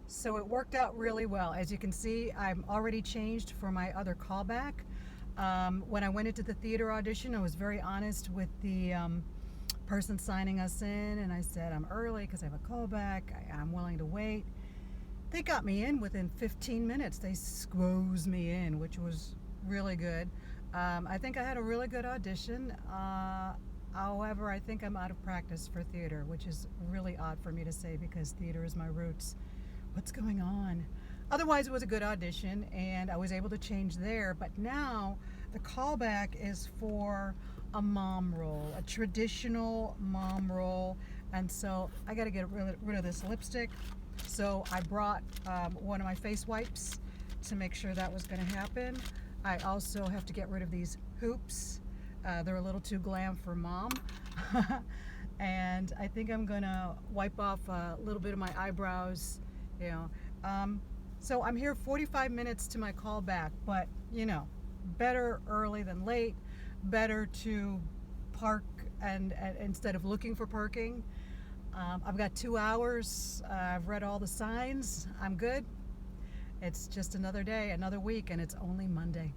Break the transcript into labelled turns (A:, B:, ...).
A: So it worked out really well. As you can see, I'm already changed for my other callback. When I went into the theater audition, I was very honest with the person signing us in, and I said I'm early because I have a callback. I'm willing to wait. They got me in within 15 minutes. They squoze me in, which was really good. I think I had a really good audition. However, I think I'm out of practice for theater, which is really odd for me to say because theater is my roots. What's going on? Otherwise, it was a good audition, and I was able to change there. But now the callback is for a mom role, a traditional mom role. And so I got to get rid of this lipstick. So I brought one of my face wipes to make sure that was going to happen. I also have to get rid of these hoops. They're a little too glam for mom. And I think I'm going to wipe off a little bit of my eyebrows, you know. So I'm here 45 minutes to my callback, but you know, better early than late. Better to park and instead of looking for parking. I've got 2 hours. I've read all the signs. I'm good. It's just another day, another week, and it's only Monday.